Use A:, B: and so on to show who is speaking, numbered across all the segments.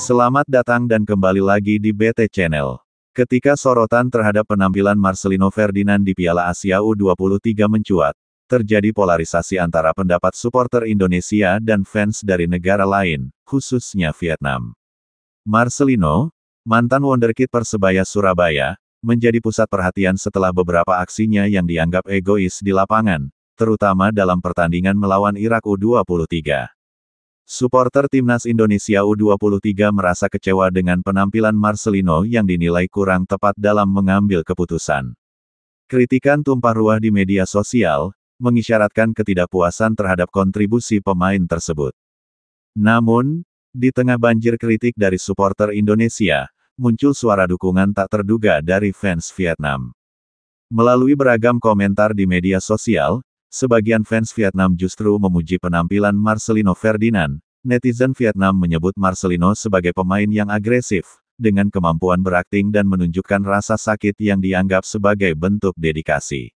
A: Selamat datang dan kembali lagi di BT Channel. Ketika sorotan terhadap penampilan Marcelino Ferdinand di Piala Asia U23 mencuat, terjadi polarisasi antara pendapat supporter Indonesia dan fans dari negara lain, khususnya Vietnam. Marcelino, mantan wonderkid Persebaya Surabaya, menjadi pusat perhatian setelah beberapa aksinya yang dianggap egois di lapangan, terutama dalam pertandingan melawan Irak U23. Suporter timnas Indonesia U23 merasa kecewa dengan penampilan Marcelino yang dinilai kurang tepat dalam mengambil keputusan. Kritikan tumpah ruah di media sosial, mengisyaratkan ketidakpuasan terhadap kontribusi pemain tersebut. Namun, di tengah banjir kritik dari suporter Indonesia, muncul suara dukungan tak terduga dari fans Vietnam. Melalui beragam komentar di media sosial, sebagian fans Vietnam justru memuji penampilan Marcelino Ferdinand. Netizen Vietnam menyebut Marcelino sebagai pemain yang agresif, dengan kemampuan berakting dan menunjukkan rasa sakit yang dianggap sebagai bentuk dedikasi.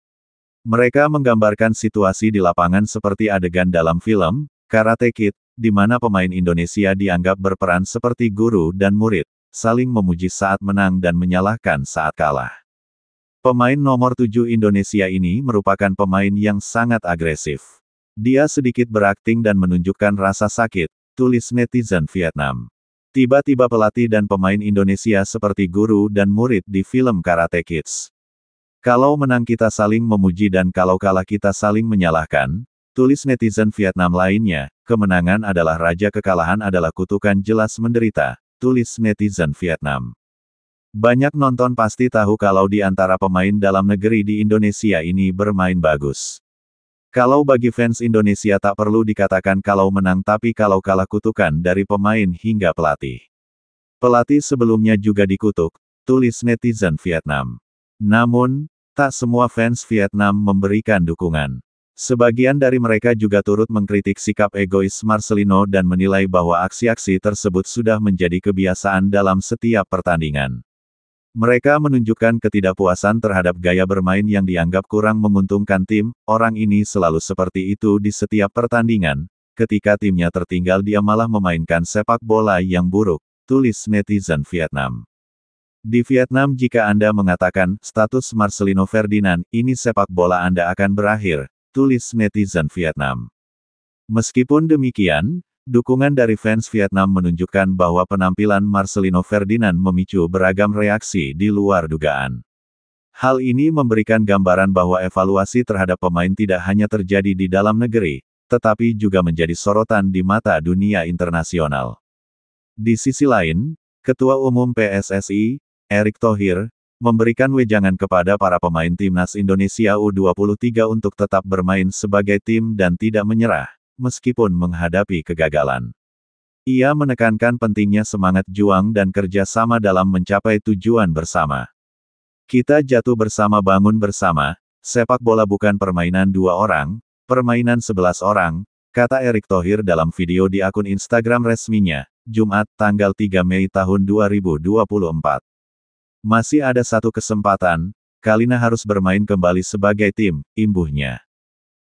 A: Mereka menggambarkan situasi di lapangan seperti adegan dalam film Karate Kid, di mana pemain Indonesia dianggap berperan seperti guru dan murid, saling memuji saat menang dan menyalahkan saat kalah. Pemain nomor 7 Indonesia ini merupakan pemain yang sangat agresif. Dia sedikit berakting dan menunjukkan rasa sakit, tulis netizen Vietnam. Tiba-tiba pelatih dan pemain Indonesia seperti guru dan murid di film Karate Kids. Kalau menang kita saling memuji dan kalau kalah kita saling menyalahkan, tulis netizen Vietnam lainnya. Kemenangan adalah raja, kekalahan adalah kutukan, jelas menderita, tulis netizen Vietnam. Banyak nonton pasti tahu kalau di antara pemain dalam negeri di Indonesia ini bermain bagus. Kalau bagi fans Indonesia tak perlu dikatakan kalau menang, tapi kalau kalah kutukan dari pemain hingga pelatih. Pelatih sebelumnya juga dikutuk, tulis netizen Vietnam. Namun, tak semua fans Vietnam memberikan dukungan. Sebagian dari mereka juga turut mengkritik sikap egois Marcelino dan menilai bahwa aksi-aksi tersebut sudah menjadi kebiasaan dalam setiap pertandingan. Mereka menunjukkan ketidakpuasan terhadap gaya bermain yang dianggap kurang menguntungkan tim. Orang ini selalu seperti itu di setiap pertandingan. Ketika timnya tertinggal dia malah memainkan sepak bola yang buruk, tulis netizen Vietnam. Di Vietnam jika Anda mengatakan status Marcelino Ferdinand, ini sepak bola Anda akan berakhir, tulis netizen Vietnam. Meskipun demikian, dukungan dari fans Vietnam menunjukkan bahwa penampilan Marcelino Ferdinand memicu beragam reaksi di luar dugaan. Hal ini memberikan gambaran bahwa evaluasi terhadap pemain tidak hanya terjadi di dalam negeri, tetapi juga menjadi sorotan di mata dunia internasional. Di sisi lain, Ketua Umum PSSI, Erick Thohir, memberikan wejangan kepada para pemain timnas Indonesia U23 untuk tetap bermain sebagai tim dan tidak menyerah, meskipun menghadapi kegagalan. Ia menekankan pentingnya semangat juang dan kerja sama dalam mencapai tujuan bersama. Kita jatuh bersama, bangun bersama, sepak bola bukan permainan 2 orang, permainan 11 orang, kata Erick Thohir dalam video di akun Instagram resminya, Jumat, tanggal 3 Mei tahun 2024. Masih ada satu kesempatan, Kalina harus bermain kembali sebagai tim, imbuhnya.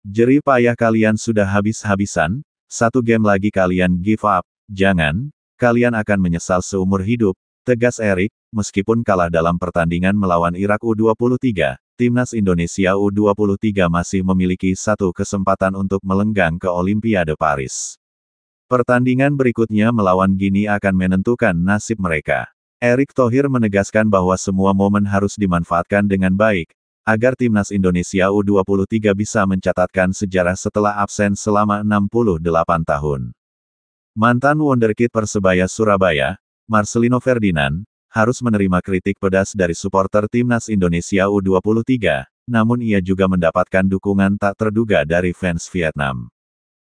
A: Jerih payah kalian sudah habis-habisan, satu game lagi kalian give up, jangan, kalian akan menyesal seumur hidup, tegas Erick. Meskipun kalah dalam pertandingan melawan Irak U23, timnas Indonesia U23 masih memiliki satu kesempatan untuk melenggang ke Olimpiade Paris. Pertandingan berikutnya melawan Guinea akan menentukan nasib mereka. Erick Thohir menegaskan bahwa semua momen harus dimanfaatkan dengan baik, agar timnas Indonesia U23 bisa mencatatkan sejarah setelah absen selama 68 tahun. Mantan wonderkid Persebaya Surabaya, Marcelino Ferdinand, harus menerima kritik pedas dari supporter timnas Indonesia U23, namun ia juga mendapatkan dukungan tak terduga dari fans Vietnam.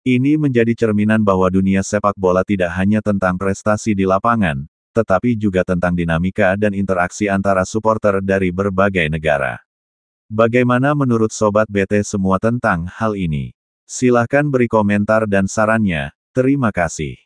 A: Ini menjadi cerminan bahwa dunia sepak bola tidak hanya tentang prestasi di lapangan, tetapi juga tentang dinamika dan interaksi antara supporter dari berbagai negara. Bagaimana menurut Sobat BT semua tentang hal ini? Silahkan beri komentar dan sarannya. Terima kasih.